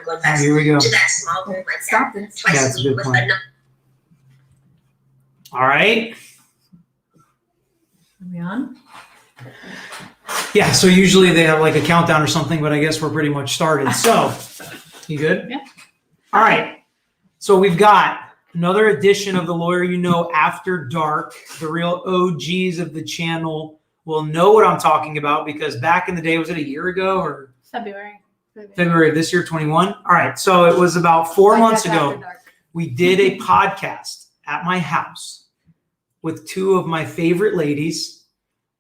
going back to that small group like Stop that it. twice a week with enough. All right. Are we on? Yeah, so usually they have like a countdown or something, but I guess we're pretty much started. So, you good? Yeah. All right. So we've got another edition of The Lawyer You Know After Dark. The real OGs of the channel will know what I'm talking about because back in the day, was it a year ago or? February of this year, 21? All right. So it was about 4 months ago. We did a podcast at my house with two of my favorite ladies.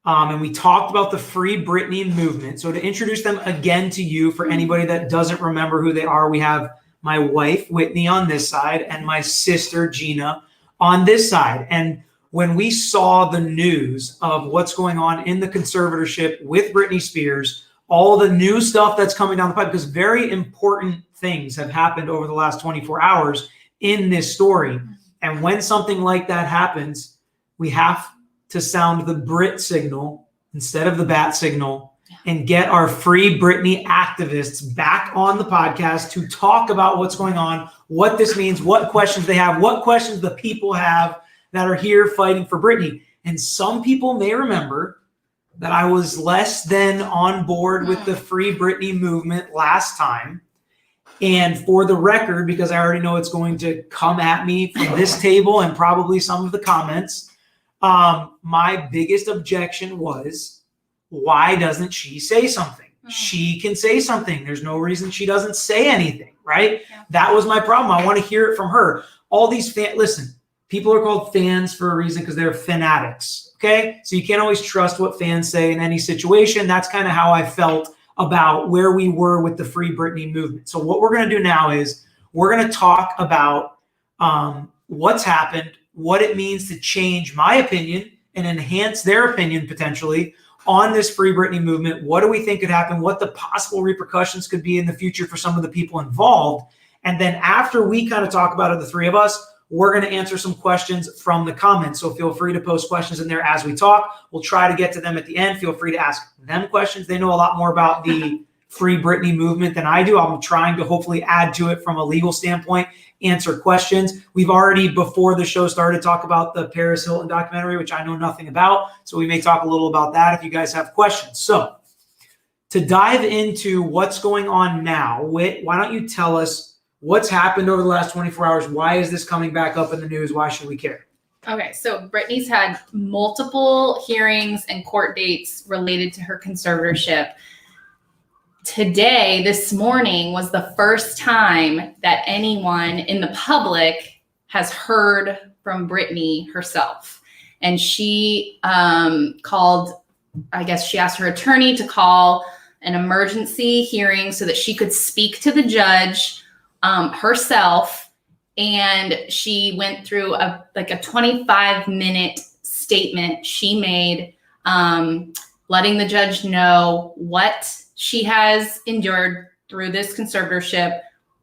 And we talked about the Freebritney movement. So to introduce them again to you, for anybody that doesn't remember who they are, we have my wife, Whitney, on this side, and my sister, Gina, on this side. And when we saw the news of what's going on in the conservatorship with Britney Spears, all the new stuff that's coming down the pipe, because very important things have happened over the last 24 hours in this story. And when something like that happens, we have to sound the Brit signal instead of the bat signal and get our Free Britney activists back on the podcast to talk about what's going on, what this means, what questions they have, what questions the people have that are here fighting for Britney. And some people may remember that I was less than on board with the Free Britney movement last time. And for the record, because I already know it's going to come at me from this table and probably some of the comments, my biggest objection was, why doesn't she say something? She can say something. There's no reason she doesn't say anything, right? Yeah. That was my problem. I want to hear it from her. All these listen, people are called fans for a reason because they're fanatics, okay? So you can't always trust what fans say in any situation. That's kind of how I felt about where we were with the Free Britney movement. So what we're going to do now is we're going to talk about what's happened, what it means to change my opinion and enhance their opinion potentially on this Free Britney movement. What do we think could happen? What the possible repercussions could be in the future for some of the people involved? And then after we kind of talk about it, the three of us, we're going to answer some questions from the comments. So feel free to post questions in there as we talk. We'll try to get to them at the end. Feel free to ask them questions. They know a lot more about the Free Britney movement than I do. I'm trying to hopefully add to it from a legal standpoint, answer questions. We've already, before the show started, talked about the Paris Hilton documentary, which I know nothing about. So we may talk a little about that if you guys have questions. So to dive into what's going on now, Whit, why don't you tell us what's happened over the last 24 hours? Why is this coming back up in the news? Why should we care? Okay, so Britney's had multiple hearings and court dates related to her conservatorship. Today, this morning, was the first time that anyone in the public has heard from Britney herself. And she called, I guess she asked her attorney to call an emergency hearing so that she could speak to the judge herself. And she went through a 25-minute statement she made, letting the judge know what she has endured through this conservatorship,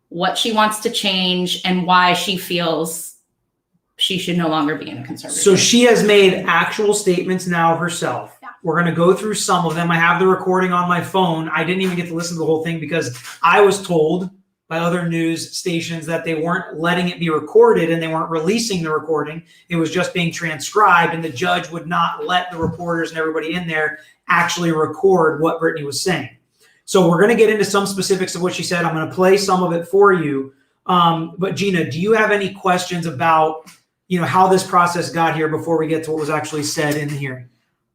what she wants to change, and why she feels she should no longer be in a conservatorship. So she has made actual statements now herself. Yeah. We're going to go through some of them. I have the recording on my phone. I didn't even get to listen to the whole thing because I was told by other news stations that they weren't letting it be recorded and they weren't releasing the recording. It was just being transcribed, and the judge would not let the reporters and everybody in there actually record what Britney was saying. So we're going to get into some specifics of what she said. I'm going to play some of it for you. But Gina, do you have any questions about, how this process got here before we get to what was actually said in the hearing?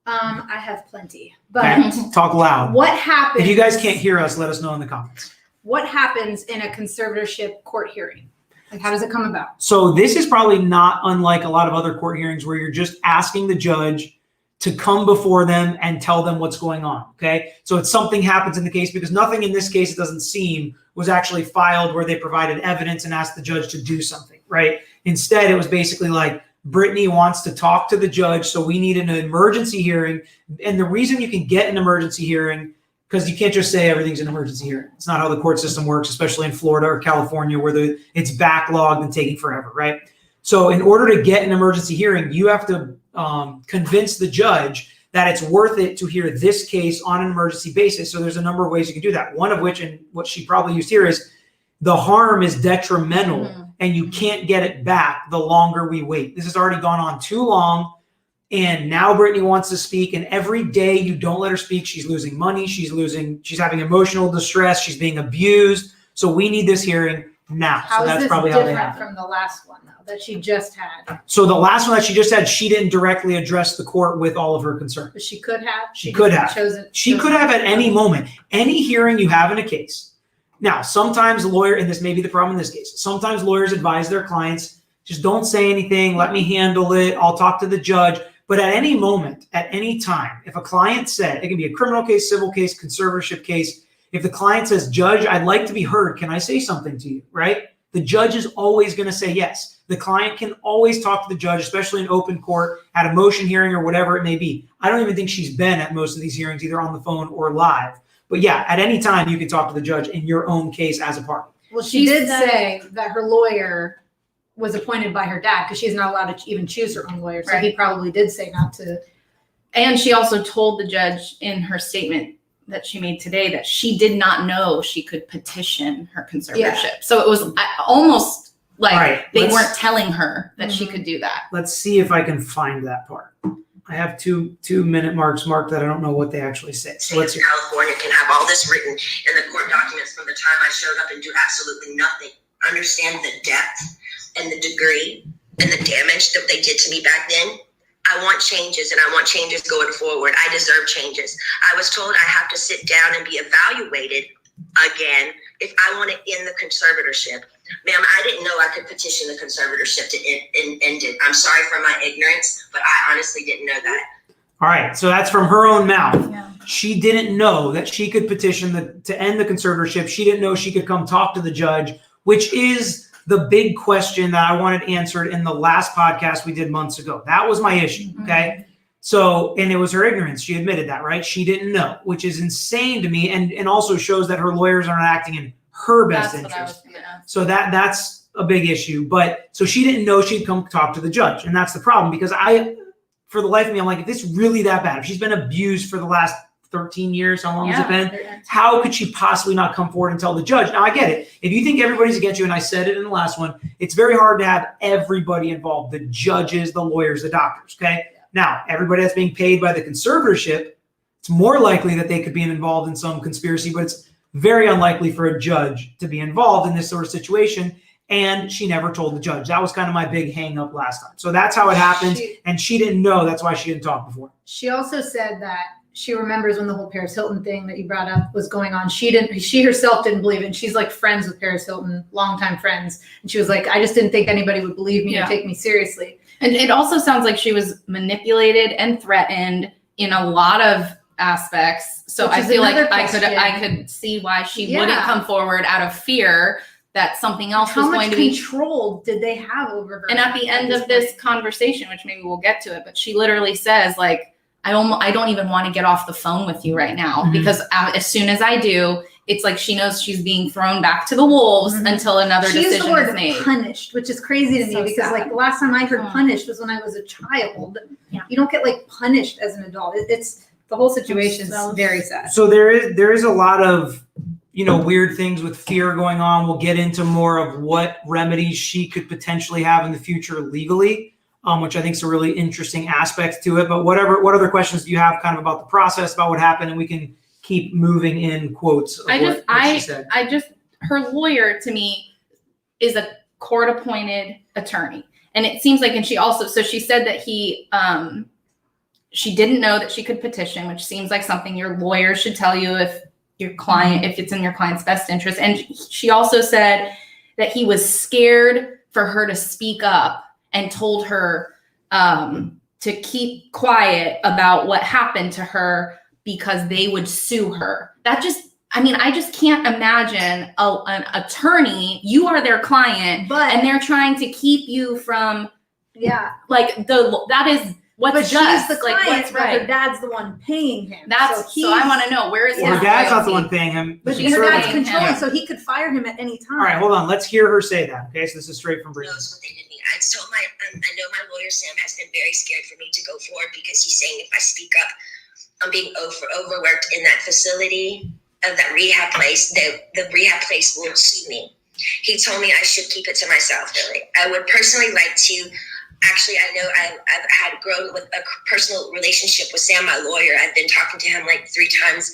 I have plenty, but okay. Talk loud. What happens? If you guys can't hear us, let us know in the comments. What happens in a conservatorship court hearing? Like, how does it come about? So this is probably not unlike a lot of other court hearings where you're just asking the judge to come before them and tell them what's going on, okay? So it's something happens in the case, because nothing in this case, it doesn't seem, was actually filed where they provided evidence and asked the judge to do something, right? Instead, it was basically like, Britney wants to talk to the judge, so we need an emergency hearing. And the reason you can get an emergency hearing, because you can't just say everything's an emergency hearing. It's not how the court system works, especially in Florida or California where it's backlogged and taking forever, right? So in order to get an emergency hearing, you have to convince the judge that it's worth it to hear this case on an emergency basis. So there's a number of ways you can do that. One of which, and what she probably used here, is the harm is detrimental and you can't get it back the longer we wait. This has already gone on too long. And now Britney wants to speak. And every day you don't let her speak, she's losing money. She's having emotional distress. She's being abused. So we need this hearing now. How so that's is this probably how they different happen. from the last one though that she just had? So the last one that she just had, she didn't directly address the court with all of her concerns. But she could have. She could have. She could have at any moment. Any hearing you have in a case. Now, sometimes and this may be the problem in this case, sometimes lawyers advise their clients, just don't say anything, let me handle it, I'll talk to the judge. But at any moment, at any time, if a client said, it can be a criminal case, civil case, conservatorship case, if the client says, Judge, I'd like to be heard, can I say something to you, right? The judge is always going to say yes. The client can always talk to the judge, especially in open court, at a motion hearing or whatever it may be. I don't even think she's been at most of these hearings, either on the phone or live. But yeah, at any time you can talk to the judge in your own case as a party. Well, she did say that her lawyer was appointed by her dad because she's not allowed to even choose her own lawyer. So he probably did say not to. And she also told the judge in her statement that she made today that she did not know she could petition her conservatorship. Yeah. So it was almost like they weren't telling her that she could do that. Let's see if I can find that part. I have two minute marks marked that I don't know what they actually say. So let's see. California can have all this written in the court documents from the time I showed up and do absolutely nothing. Understand the depth and the degree and the damage that they did to me back then. I want changes, and I want changes going forward. I deserve changes. I was told I have to sit down and be evaluated again if I want to end the conservatorship. Ma'am, I didn't know I could petition the conservatorship to end it. I'm sorry for my ignorance, but I honestly didn't know that. All right, so that's from her own mouth. Yeah. She didn't know that she could petition to end the conservatorship. She didn't know she could come talk to the judge, which is the big question that I wanted answered in the last podcast we did months ago. That was my issue, okay? So, and it was her ignorance. She admitted that, right? She didn't know, which is insane to me, and also shows that her lawyers are not acting in her best interest. So that's a big issue. But so she didn't know she'd come talk to the judge, and that's the problem, because for the life of me, I'm like, if this is really that bad, if she's been abused for the last 13 years, how long has it been? How could she possibly not come forward and tell the judge? Now, I get it. If you think everybody's against you, and I said it in the last one, it's very hard to have everybody involved, the judges, the lawyers, the doctors, okay? Now, everybody that's being paid by the conservatorship, it's more likely that they could be involved in some conspiracy, but it's very unlikely for a judge to be involved in this sort of situation. And she never told the judge. That was kind of my big hang up last time. So that's how it happened. And she didn't know. That's why she didn't talk before. She also said that she remembers when the whole Paris Hilton thing that you brought up was going on. She herself didn't believe it. And she's like friends with Paris Hilton, longtime friends. And she was like, I just didn't think anybody would believe me or take me seriously. And it also sounds like she was manipulated and threatened in a lot of aspects. So I feel like I could see why she wouldn't come forward out of fear that something else was going to be. How much control did they have over her? And at the end of this conversation, which maybe we'll get to it, but she literally says, like, I don't even want to get off the phone with you right now, because as soon as I do, it's like she knows she's being thrown back to the wolves until another decision is made. Punished, which is crazy to me, because like the last time I heard punished was when I was a child. Yeah. You don't get like punished as an adult. It's the whole situation is very sad. So there is a lot of, weird things with fear going on. We'll get into more of what remedies she could potentially have in the future legally, which I think is a really interesting aspect to it. But what other questions do you have kind of about the process, about what happened, and we can keep moving in quotes of what she said. Her lawyer to me is a court appointed attorney. And it seems like, and she said that she didn't know that she could petition, which seems like something your lawyer should tell you if it's in your client's best interest. And she also said that he was scared for her to speak up and told her to keep quiet about what happened to her because they would sue her. I just can't imagine an attorney, you are their client, and they're trying to keep you from, that is what's just. She's the client, what's right. Her dad's the one paying him. So I want to know, where is her dad's not the one paying him. But her dad's controlling, so he could fire him at any time. All right, hold on. Let's hear her say that. Okay, so this is straight from Britney. I told I know my lawyer Sam has been very scared for me to go forward, because he's saying if I speak up, I'm being overworked in that facility of that rehab place. The rehab place will sue me. He told me I should keep it to myself, really. I would personally like to, actually, I know I've had grown with a personal relationship with Sam, my lawyer. I've been talking to him like 3 times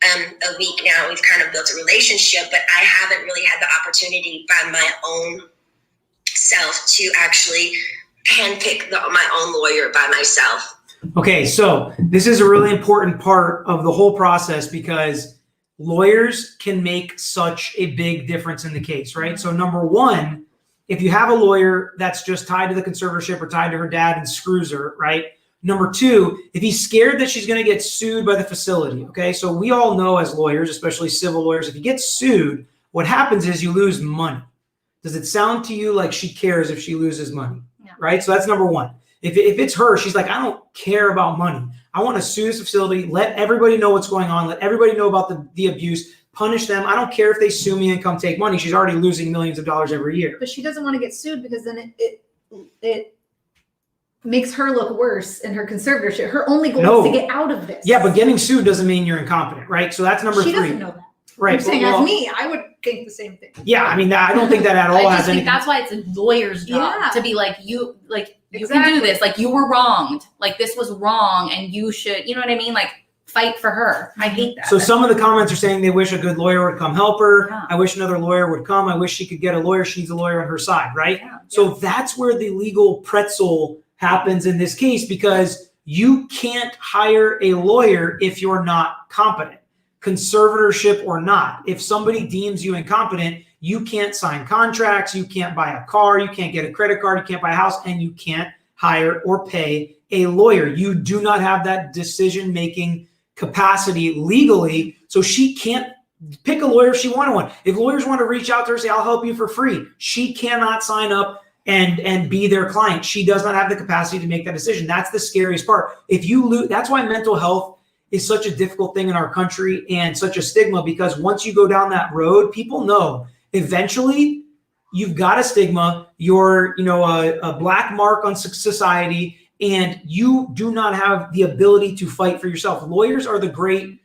a week now. We've kind of built a relationship, but I haven't really had the opportunity by my own self to actually handpick my own lawyer by myself. Okay, so this is a really important part of the whole process because lawyers can make such a big difference in the case, right? So number one, if you have a lawyer that's just tied to the conservatorship or tied to her dad and screws her, right? Number two, if he's scared that she's going to get sued by the facility, okay? So we all know as lawyers, especially civil lawyers, if you get sued, what happens is you lose money. Does it sound to you like she cares if she loses money? No. Right? So that's number one. If it's her, she's like, I don't care about money. I want to sue this facility, let everybody know what's going on, let everybody know about the abuse, punish them. I don't care if they sue me and come take money. She's already losing millions of dollars every year. But she doesn't want to get sued because then it makes her look worse in her conservatorship. Her only goal is to get out of this. Yeah, but getting sued doesn't mean you're incompetent, right? So that's number 3. She doesn't know that. Right. I'm saying well, as me, I would think the same thing. Yeah, I mean, I don't think that at all I has just think anything. that's why it's a lawyer's job Yeah. to be like, you can Exactly. do this. Like, you were wronged. Like, this was wrong, and you should, you know what I mean? Like, fight for her. I hate that. So some of the comments are saying they wish a good lawyer would come help her. Yeah. I wish another lawyer would come. I wish she could get a lawyer. She needs a lawyer on her side, right? Yeah. So that's where the legal pretzel happens in this case because you can't hire a lawyer if you're not competent, conservatorship or not. If somebody deems you incompetent, you can't sign contracts, you can't buy a car, you can't get a credit card, you can't buy a house, and you can't hire or pay a lawyer. You do not have that decision-making capacity legally, so she can't pick a lawyer if she wanted one. If lawyers want to reach out to her and say, I'll help you for free, she cannot sign up and be their client. She does not have the capacity to make that decision. That's the scariest part. If you lose, that's why mental health is such a difficult thing in our country and such a stigma, because once you go down that road, people know eventually you've got a stigma, you're, a black mark on society, and you do not have the ability to fight for yourself. Lawyers are the great,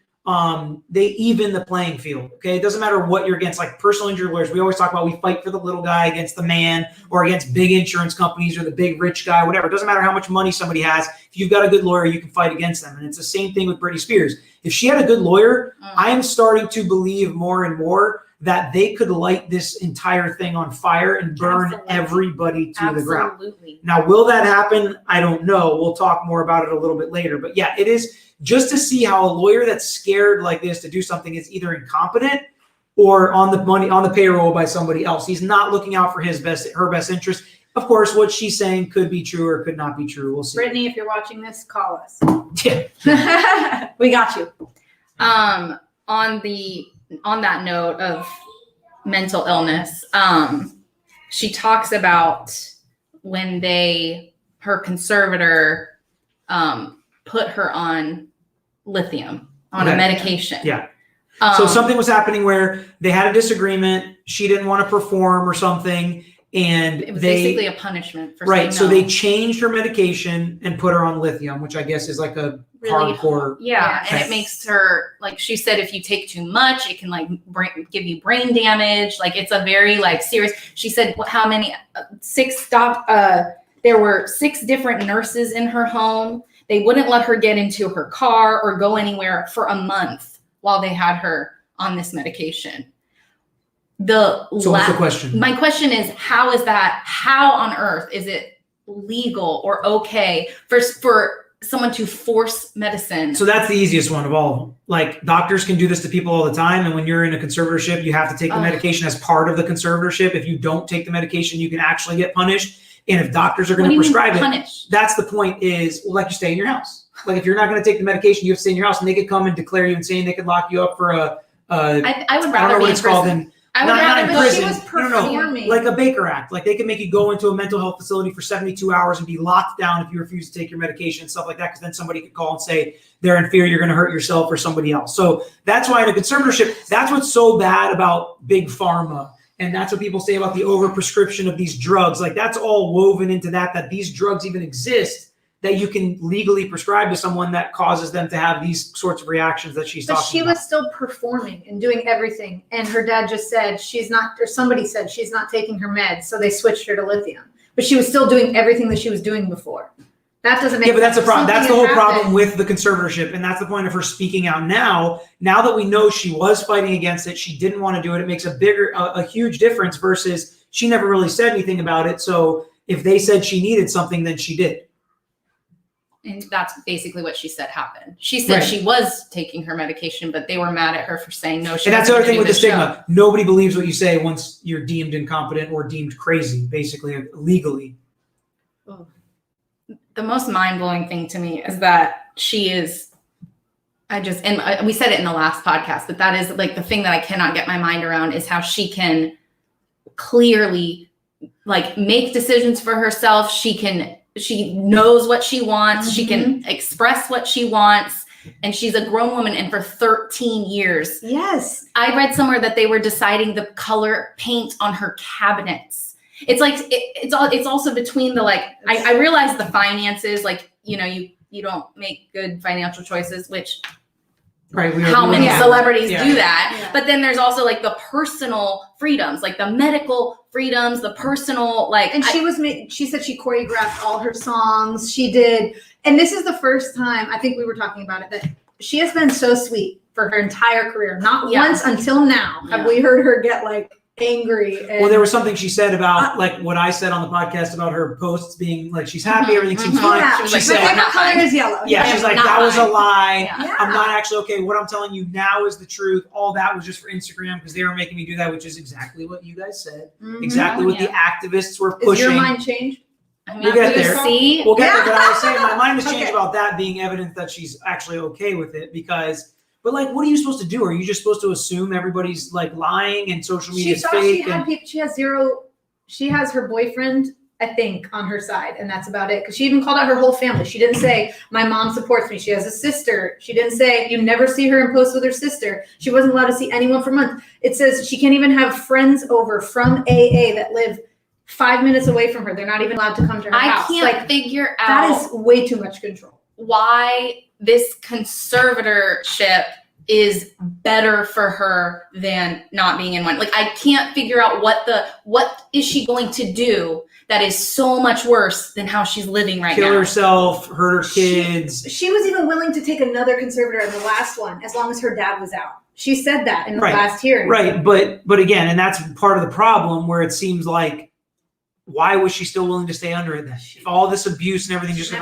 they even the playing field. Okay. It doesn't matter what you're against, like personal injury lawyers. We always talk about, we fight for the little guy against the man or against big insurance companies or the big rich guy, whatever. It doesn't matter how much money somebody has. If you've got a good lawyer, you can fight against them. And it's the same thing with Britney Spears. If she had a good lawyer, I am starting to believe more and more that they could light this entire thing on fire and burn everybody to the ground. Absolutely. Now, will that happen? I don't know. We'll talk more about it a little bit later. But yeah, it is just to see how a lawyer that's scared like this to do something is either incompetent or on the payroll by somebody else. He's not looking out for her best interest. Of course, what she's saying could be true or could not be true. We'll see. Brittany, if you're watching this, call us. Yeah. We got you. On that note of mental illness, she talks about when her conservator put her on lithium, on a medication. Yeah. So something was happening where they had a disagreement. She didn't want to perform or something. And it was basically a punishment for right. saying So no. they changed her medication and put her on lithium, which I guess is like a really hardcore. Yeah, and Okay. it makes her, like she said, if you take too much, it can like give you brain damage. Like it's a very like serious. She said how many 6 there were 6 different nurses in her home. They wouldn't let her get into her car or go anywhere for a month while they had her on this medication. So what's the question? My question is, how on earth is it legal or okay for someone to force medicine? So that's the easiest one of all of them. Like doctors can do this to people all the time. And when you're in a conservatorship, you have to take the medication as part of the conservatorship. If you don't take the medication, you can actually get punished. And if doctors are going to prescribe it, that's the point is, like you stay in your house. Like if you're not going to take the medication, you have to stay in your house, and they could come and declare you insane. They could lock you up for I would rather I don't know be what in it's called prison. in. I would Not rather in be prison. She was No, performing. like a Baker Act. Like they can make you go into a mental health facility for 72 hours and be locked down if you refuse to take your medication and stuff like that, because then somebody could call and say they're in fear you're going to hurt yourself or somebody else. So that's why in a conservatorship, that's what's so bad about big pharma. And that's what people say about the overprescription of these drugs. Like that's all woven into that these drugs even exist that you can legally prescribe to someone that causes them to have these sorts of reactions that she's But talking she about. was still performing and doing everything. And her dad just said she's not, or somebody said she's not taking her meds. So they switched her to lithium. But she was still doing everything that she was doing before. That doesn't make Yeah, but that's sense. a problem. That's the Something whole had problem happened. with the conservatorship. And that's the point of her speaking out now. Now that we know she was fighting against it, she didn't want to do it. It makes a huge difference versus she never really said anything about it. So if they said she needed something, then she did. And that's basically what she said happened. She said she was taking her medication, but they were mad at her for saying no. And that's the other thing with the stigma. Nobody believes what you say once you're deemed incompetent or deemed crazy, basically, legally. The most mind-blowing thing to me is that she is, and we said it in the last podcast, but that is like the thing that I cannot get my mind around is how she can clearly like make decisions for herself. She knows what she wants. She can express what she wants. And she's a grown woman. And for 13 years, Yes. I read somewhere that they were deciding the color paint on her cabinets. It's like, it's also between the, like, I realize the finances, like, you don't make good financial choices, which Right. how many celebrities do that. Yeah. But then there's also like the personal freedoms, like the medical freedoms, the personal, like. And she said she choreographed all her songs. She did. And this is the first time, I think we were talking about it, that she has been so sweet for her entire career. Not once until now have we heard her get like angry. And well, there was something she said about like what I said on the podcast about her posts being like she's happy, everything seems fine. Yeah. She was She like, said, "No, my I'm not favorite color fine." is yellow. yeah, she's like, not that was a fine. lie. Yeah. I'm not actually okay. What I'm telling you now is the truth. All that was just for Instagram because they were making me do that, which is exactly what you guys said. Exactly what the activists were pushing. Is your mind changed? I mean, We'll get there. See, We'll get there, but I was saying my mind has changed Okay. about that being evidence that she's actually okay with it because, but like, what are you supposed to do? Are you just supposed to assume everybody's like lying and social media She is thought fake? she had people. She has her boyfriend, I think, on her side, and that's about it. Because she even called out her whole family. She didn't say, my mom supports me. She has a sister. She didn't say, you never see her in posts with her sister. She wasn't allowed to see anyone for months. It says she can't even have friends over from AA that live 5 minutes away from her. They're not even allowed to come to her house. I can't figure out that is way too much control. why this conservatorship is better for her than not being in one. Like, I can't figure out what is she going to do that is so much worse than how she's living right now. Kill herself, hurt her kids. She was even willing to take another conservator in the last one, as long as her dad was out. She said that in the last hearing. Right, but again, and that's part of the problem where it seems like, why was she still willing to stay under it then? If all this abuse and everything just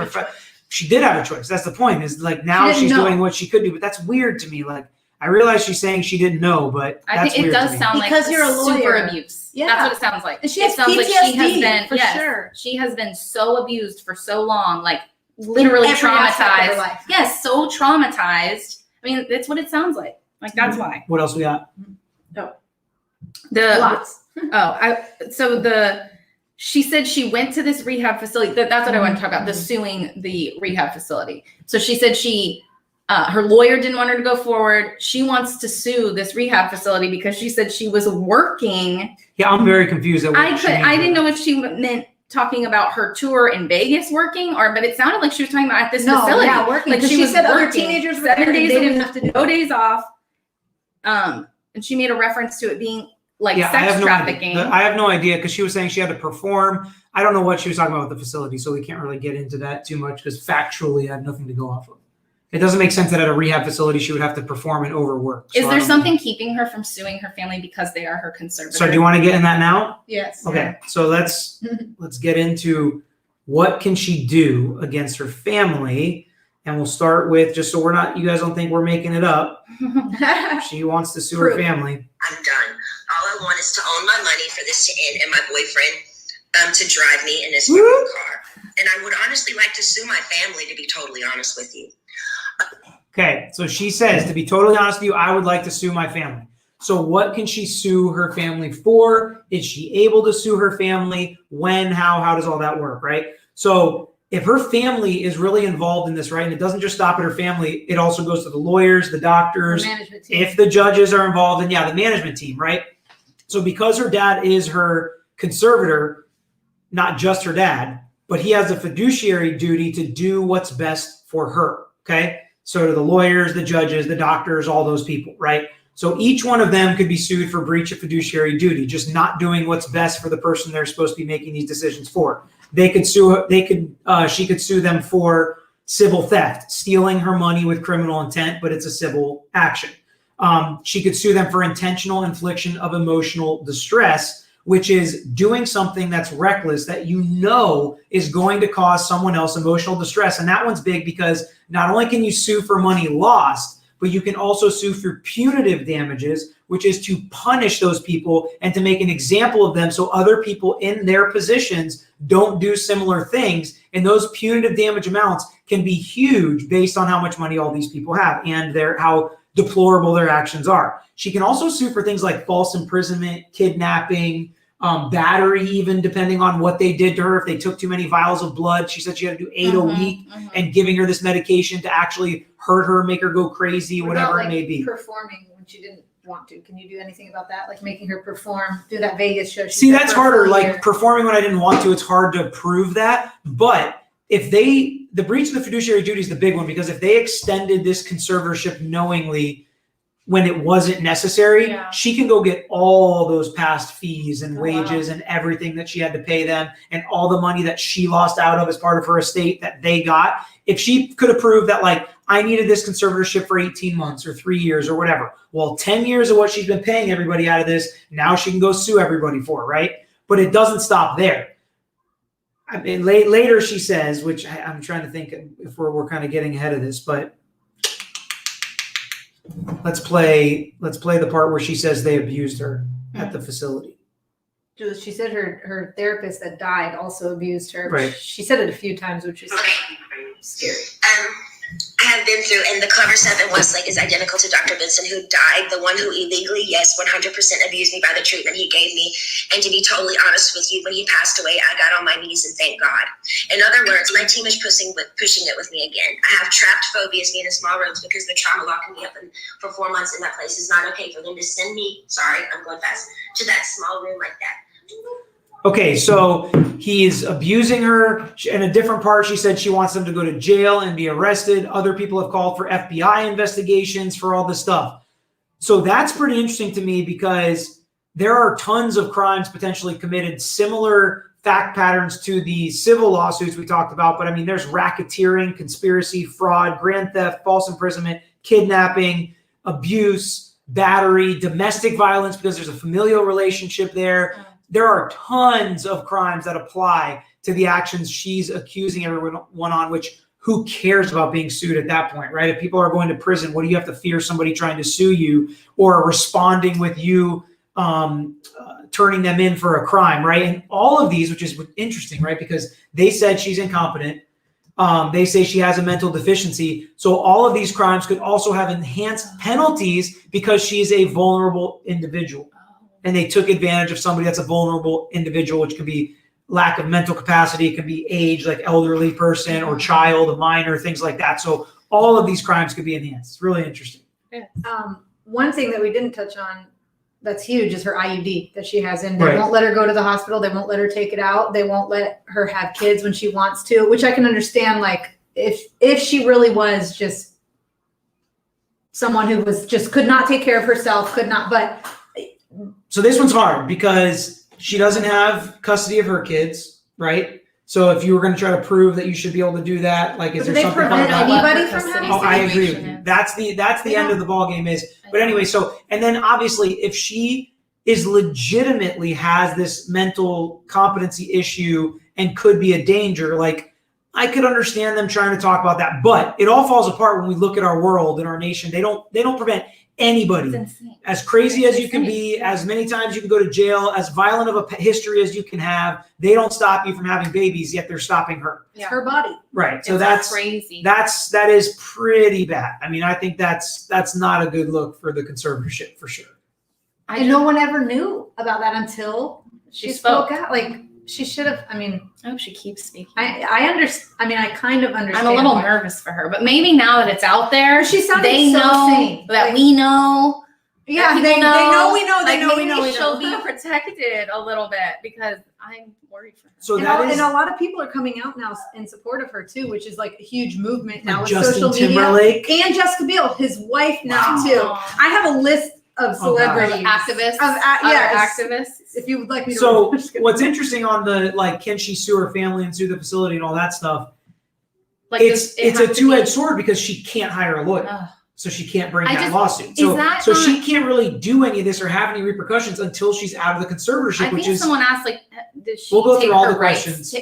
she did have a choice. That's the point. Is like now she's doing what she could do, but that's weird to me. Like I realize she's saying she didn't know, but I think it does sound like because you're a lawyer. Super abuse. Yeah. That's what it sounds like. And she has sounds PTSD, like she has been for sure. She has been so abused for so long, like literally Every aspect of her traumatized. life. Yes, so traumatized. I mean, that's what it sounds like. Like that's why. What else we got? Lots. She said she went to this rehab facility. That's what I want to talk about, the suing the rehab facility. So she said her lawyer didn't want her to go forward. She wants to sue this rehab facility because she said she was working. Yeah, I'm very confused. I didn't know if she meant talking about her tour in Vegas working, but it sounded like she was talking about at this facility. Yeah, working. Like she was said other working teenagers were 7 there, days they a didn't week, have to do no days off. And she made a reference to it being like sex trafficking. I have no idea because she was saying she had to perform. I don't know what she was talking about with the facility, so we can't really get into that too much because factually I have nothing to go off of. It doesn't make sense that at a rehab facility she would have to perform and overwork. Is there something keeping her from suing her family because they are her conservator? So do you want to get in that now? Yes. Okay, so let's get into what can she do against her family. And we'll start with, just so you guys don't think we're making it up. She wants to sue her family. I'm done. All I want is to own my money for this to end and my boyfriend to drive me in his car. And I would honestly like to sue my family, to be totally honest with you. Okay, so she says, to be totally honest with you, I would like to sue my family. So what can she sue her family for? Is she able to sue her family? When, how does all that work, right? So if her family is really involved in this, right, and it doesn't just stop at her family, it also goes to the lawyers, the doctors, The management team. if the judges are involved, and the management team, right? So because her dad is her conservator, not just her dad, but he has a fiduciary duty to do what's best for her. Okay. So to the lawyers, the judges, the doctors, all those people, right? So each one of them could be sued for breach of fiduciary duty, just not doing what's best for the person they're supposed to be making these decisions for. She could sue them for civil theft, stealing her money with criminal intent, but it's a civil action. She could sue them for intentional infliction of emotional distress, which is doing something that's reckless that you know is going to cause someone else emotional distress. And that one's big because not only can you sue for money lost, but you can also sue for punitive damages, which is to punish those people and to make an example of them so other people in their positions don't do similar things. And those punitive damage amounts can be huge based on how much money all these people have and how deplorable their actions are. She can also sue for things like false imprisonment, kidnapping, battery, even depending on what they did to her. If they took too many vials of blood, she said she had to do 8 a week, and giving her this medication to actually hurt her, make her go crazy, whatever it may be. Performing when she didn't want to. Can you do anything about that? Like making her perform, do that Vegas show? See, that's harder. Like performing when I didn't want to, it's hard to prove that. But if the breach of the fiduciary duty is the big one, because if they extended this conservatorship knowingly when it wasn't necessary, she can go get all those past fees and wages and everything that she had to pay them and all the money that she lost out of as part of her estate that they got. If she could have proved that, like, I needed this conservatorship for 18 months or 3 years or whatever. Well, 10 years of what she's been paying everybody out of this, now she can go sue everybody for, right? But it doesn't stop there. I mean, later she says, which I'm trying to think if we're kind of getting ahead of this, but let's play the part where she says they abused her at the facility. She said her therapist that died also abused her. Right. She said it a few times, which is scary. I have been through, and the Clover 7 Westlake is identical to Dr. Vincent, who died, the one who illegally, 100% abused me by the treatment he gave me. And to be totally honest with you, when he passed away, I got on my knees and thanked God. In other words, my team is pushing it with me again. I have trapped phobias being in small rooms because the trauma locking me up for 4 months in that place is not okay for them to send me, I'm going fast, to that small room like that. Okay, so he's abusing her. In a different part, she said she wants them to go to jail and be arrested. Other people have called for FBI investigations for all this stuff. So that's pretty interesting to me because there are tons of crimes potentially committed, similar fact patterns to the civil lawsuits we talked about. But I mean, there's racketeering, conspiracy, fraud, grand theft, false imprisonment, kidnapping, abuse, battery, domestic violence, because there's a familial relationship there. There are tons of crimes that apply to the actions she's accusing everyone on, which who cares about being sued at that point, right? If people are going to prison, what do you have to fear somebody trying to sue you or responding with you turning them in for a crime, right? And all of these, which is interesting, right? Because they said she's incompetent. They say she has a mental deficiency. So all of these crimes could also have enhanced penalties because she's a vulnerable individual. And they took advantage of somebody that's a vulnerable individual, which could be lack of mental capacity, it could be age, like elderly person or child, a minor, things like that. So all of these crimes could be enhanced. It's really interesting. One thing that we didn't touch on that's huge is her IUD that she has in. They won't let her go to the hospital. They won't let her take it out. They won't let her have kids when she wants to, which I can understand. Like if she really was just someone who was just could not take care of herself, but. So this one's hard because she doesn't have custody of her kids, right? So if you were going to try to prove that you should be able to do that, like, is there something prevent anybody from having? Oh, I agree with you. That's the end of the ball game is. But anyway, so and then obviously if she is legitimately has this mental competency issue and could be a danger, like I could understand them trying to talk about that, but it all falls apart when we look at our world and our nation. They don't prevent anybody. As crazy as you can be, as many times you can go to jail, as violent of a history as you can have, they don't stop you from having babies, yet they're stopping her. It's her body. Right. So that's crazy. That is pretty bad. I mean, I think that's not a good look for the conservatorship for sure. And no one ever knew about that until she spoke out. Like she should have. I mean, I hope she keeps speaking. I understand. I mean, I kind of understand. I'm a little nervous for her, but maybe now that it's out there, she sounded they so know sane. that we know. Yeah, That they people know we know, they like, know we maybe know we she'll know. be protected a little bit because I'm worried for her. So And, that and is a lot of people are coming out now in support of her too, which is like a huge movement now like with Justin social media. Timberlake. And Jessica Biel, his wife now Wow. too. I have a list of celebrities, Activists. yes. Activists. If you would like me to. So what's interesting on the like, can she sue her family and sue the facility and all that stuff? Like It's it a has to two-edged sword because she can't hire a lawyer. Ugh. So she can't bring I that just- lawsuit. is So, that so she not- can't really do any of this or have any repercussions until she's out of the conservatorship, I which think is someone asked, like, did she We'll go take through all her the rights? questions.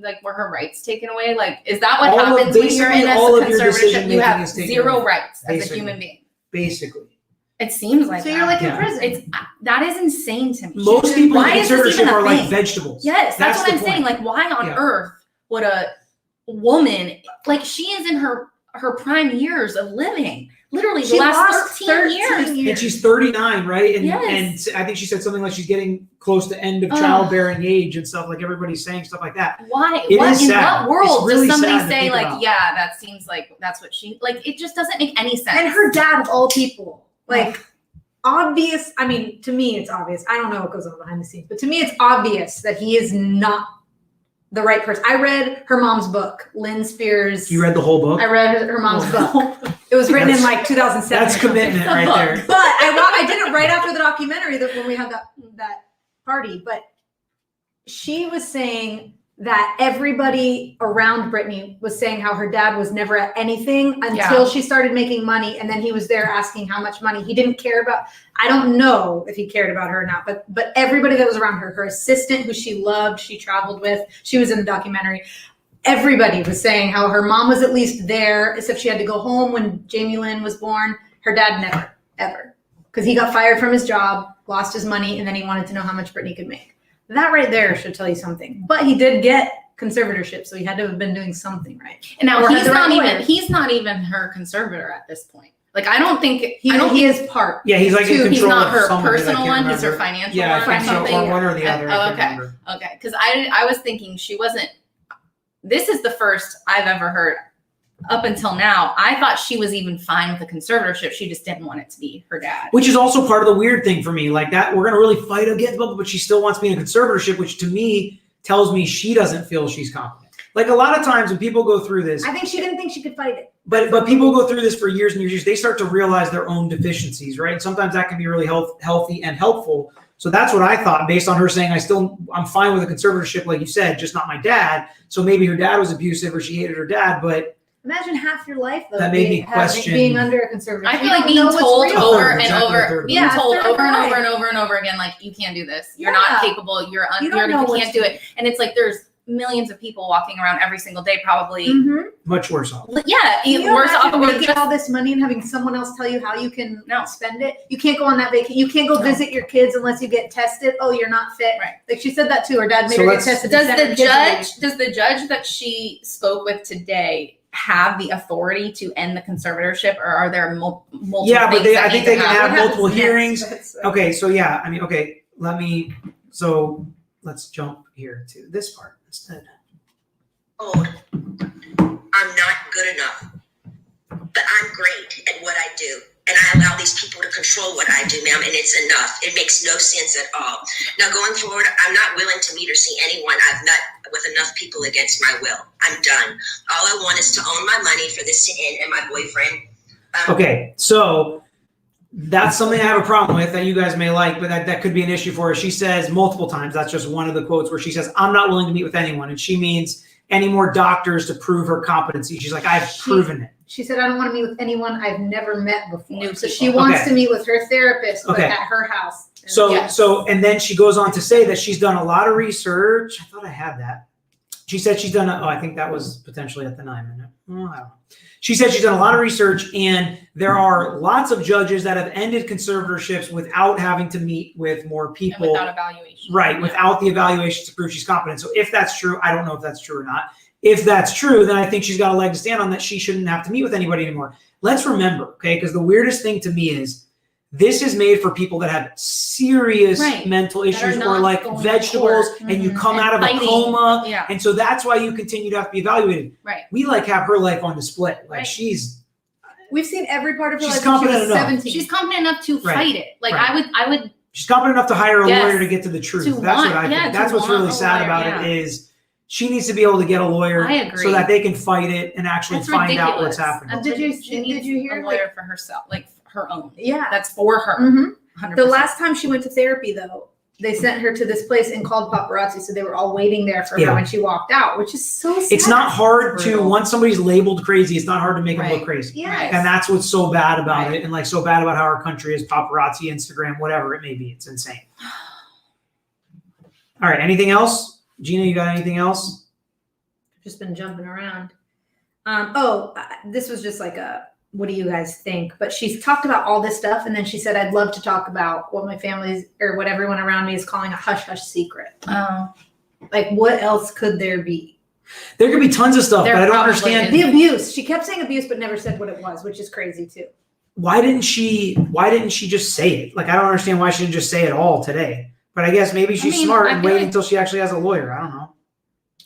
Like, were her rights taken away? Like, is that what All of- happens when you're in basically a all of your conservatorship? decision-making You have is taken zero away. rights as a Basically. human being. basically. It seems like So that. you're like in Yeah. prison. It's that is insane to me. Most people Why in is this even conservatorship a are like thing? vegetables. Yes, that's what the I'm saying. point. Like, why on Yeah. earth would a woman, like, she is in her prime years of living, literally the She last lost 13 years. And she's 39, right? And Yes. and I think she said something like she's getting close to end of Ugh. childbearing age and stuff. Like everybody's saying stuff like that. Why? It What is in sad. what world It's really does somebody sad to say think like, about. yeah, that seems like that's what she like? It just doesn't make any sense. And her dad of all people, like obvious. I mean, to me, it's obvious. I don't know what goes on behind the scenes, but to me, it's obvious that he is not the right person. I read her mom's book, Lynn Spears. You read the whole book? I read her mom's book. It was written in like 2007. That's or something. commitment right there. But I did it right after the documentary that when we had that party. But she was saying that everybody around Britney was saying how her dad was never at anything until she started making money, and then he was there asking how much money. He didn't care about. I don't know if he cared about her or not, but everybody that was around her, her assistant who she loved, she traveled with, she was in the documentary. Everybody was saying how her mom was at least there, except she had to go home when Jamie Lynn was born. Her dad never, ever. Because he got fired from his job, lost his money, and then he wanted to know how much Britney could make. That right there should tell you something. But he did get conservatorship, so he had to have been doing something right. And now Or he's had the not right even lawyer. he's not even her conservator at this point. Like, I don't think He is part. Yeah, he's like in Two. control he's not of her some of it. I personal can't one. He's her remember. financial Yeah, one I or think so. something. Or one or the other. I Oh, can't okay. remember. Okay, because I was thinking she wasn't. This is the first I've ever heard. Up until now, I thought she was even fine with the conservatorship. She just didn't want it to be her dad. Which is also part of the weird thing for me. Like that, we're going to really fight against Bubba, but she still wants me in a conservatorship, which to me tells me she doesn't feel she's competent. Like a lot of times when people go through this, I think she didn't think she could fight it. but people go through this for years and years, they start to realize their own deficiencies, right? And sometimes that can be really healthy and helpful. So that's what I thought based on her saying, I'm fine with a conservatorship, like you said, just not my dad. So maybe her dad was abusive or she hated her dad, but Imagine half your life though. That made me question- being under a conservatorship. I feel You like don't being know what's told real. over and Exactly, over, third. being Yeah, told third over and right. over and over and over again, like, you can't do this. You're Yeah. not capable. You You don't can't know what's do it. And it's like there's millions of people walking around every single day, probably. Mhm. much worse off. Yeah, Can you worse off. imagine Or making just all this money and having someone else tell you how you can No. spend it. You can't go on that vacation. You can't go No. visit your kids unless you get tested. Oh, you're not fit. Right. Like she said that too. Her dad made So her get let's- tested. Does Sent her the kids away. judge that she spoke with today have the authority to end the conservatorship, or are there multiple Yeah, but things I that think need they to can happen? have What happens multiple next? hearings. That's, Okay, so yeah, I mean, okay, let's jump here to this part instead. Told I'm not good enough, but I'm great at what I do. And I allow these people to control what I do, ma'am, and it's enough. It makes no sense at all. Now, going forward, I'm not willing to meet or see anyone I've met with enough people against my will. I'm done. All I want is to own my money for this to end and my boyfriend. Okay, so that's something I have a problem with that you guys may like, but that could be an issue for her. She says multiple times, that's just one of the quotes where she says, I'm not willing to meet with anyone. And she means any more doctors to prove her competency. She's like, I've proven it. She said, I don't want to meet with anyone I've never met before. New So people. she wants Okay. to meet with her therapist, but Okay. at her house. And So, Yes. and then she goes on to say that she's done a lot of research. I thought I had that. She said she's done, I think that was potentially at the 9 minute. Oh, I don't know. She said she's done a lot of research and there are lots of judges that have ended conservatorships without having to meet with more And people. without evaluation. Right, without the evaluation to prove she's competent. So if that's true, I don't know if that's true or not. If that's true, then I think she's got a leg to stand on that she shouldn't have to meet with anybody anymore. Let's remember, okay, because the weirdest thing to me is this is made for people that have serious Right. mental That are issues or not like going to vegetables court. and you Mhm. come And out of fighting. a coma. Yeah. And so that's why you continue to have to be evaluated. Right. We like have her life on display. Like Right. she's We've seen every part of her She's life when she competent was enough. 17. She's competent enough to Right. fight it. Like Right. I would. She's competent enough to hire a Yes. lawyer to get to the truth. To That's want- what I yeah, think. to That's what's want really a sad lawyer, about yeah. it is she needs to be able to get a lawyer I agree. so that they can fight it and actually That's find out ridiculous. what's happening. Did you- She needs did you hear, a lawyer for herself, like her own? Yeah. That's for her. Mhm. 100%. The last time she went to therapy, though, they sent her to this place and called paparazzi, so they were all waiting there for Yeah. her when she walked out, which is so sad. It's not hard to, Brutal. once somebody's labeled crazy, it's not hard to make them Right. look crazy. Yes. And that's what's so bad about Right. it, and like so bad about how our country is, paparazzi, Instagram, whatever it may be. It's insane. All right, anything else? Gina, you got anything else? Just been jumping around. This was just like what do you guys think? But she's talked about all this stuff, and then she said, I'd love to talk about what my family's or what everyone around me is calling a hush-hush secret. Oh. Like, what else could there be? There could be tons of stuff, There but I don't probably understand. The abuse. She kept saying abuse, but never said what it was, which is crazy too. Why didn't she just say it? Like, I don't understand why she didn't just say it all today. But I guess maybe she's smart I and feel waiting like- until she actually has a lawyer. I don't know.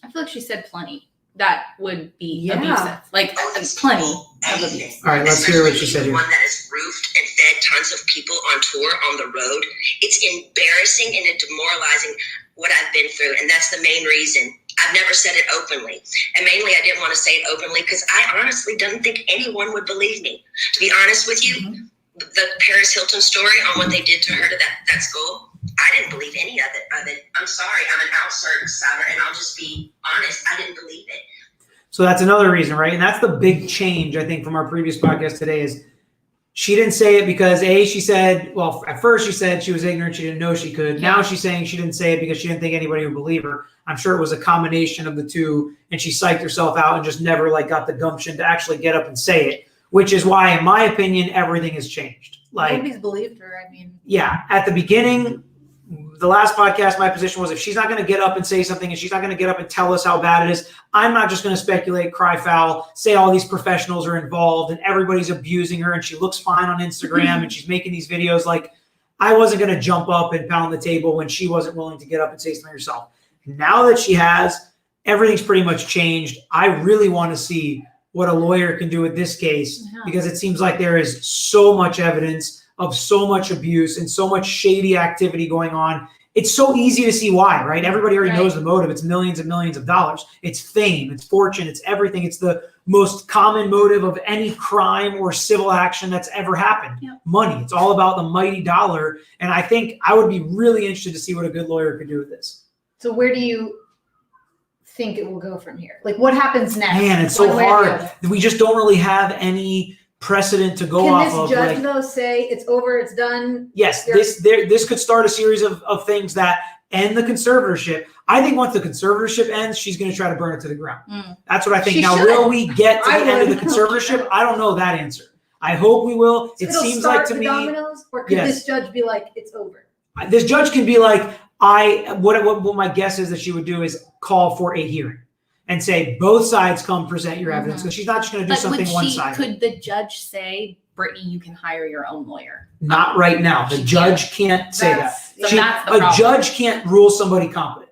I feel like she said plenty that would be Yeah. abusive. Like plenty of abuse. All right, let's hear what she said here. One that has roofed and fed tons of people on tour on the road. It's embarrassing and demoralizing what I've been through, and that's the main reason. I've never said it openly, and mainly I didn't want to say it openly because I honestly didn't think anyone would believe me. To be honest with you, the Paris Hilton story on what they did to her to that school, I didn't believe any of it. I'm sorry, I'm an outsider, and I'll just be honest. I didn't believe it. So that's another reason, right? And that's the big change, I think, from our previous podcast today is she didn't say it because she said, well, at first she said she was ignorant. She didn't know she could. Now she's saying she didn't say it because she didn't think anybody would believe her. I'm sure it was a combination of the two, and she psyched herself out and just never got the gumption to actually get up and say it, which is why, in my opinion, everything has changed. Like, Nobody's believed her. I mean, yeah, at the beginning, the last podcast, my position was if she's not going to get up and say something and she's not going to get up and tell us how bad it is, I'm not just going to speculate, cry foul, say all these professionals are involved and everybody's abusing her and she looks fine on Instagram and she's making these videos. Like, I wasn't going to jump up and pound the table when she wasn't willing to get up and say something herself. Now that she has, everything's pretty much changed. I really want to see what a lawyer can do with this case because it seems like there is so much evidence of so much abuse and so much shady activity going on. It's so easy to see why, right? Everybody already knows the motive. It's millions and millions of dollars. It's fame, it's fortune, it's everything. It's the most common motive of any crime or civil action that's ever happened. Yep. Money. It's all about the mighty dollar. And I think I would be really interested to see what a good lawyer could do with this. so where do you think it will go from here? Like, what happens next? Man, it's One so way or the hard. other? We just don't really have any precedent to go off Can of. this judge Like, though say it's over, it's done? yes, this could start a series of things that end the conservatorship. I think once the conservatorship ends, she's going to try to burn it to the ground. That's what I think. She Now, should. will we get to the I end of the would. conservatorship? I don't know that answer. I hope we will. So It it'll seems start like to the me, dominoes, or could Yes. this judge be like, it's over? this judge can be like, what my guess is that she would do is call for a hearing and say, both sides come present your evidence. Because she's not just going to do But something one-sided. could the judge say, Brittany, you can hire your own lawyer? Not right now. The She judge can't say that. So that's the A problem. judge can't rule somebody competent.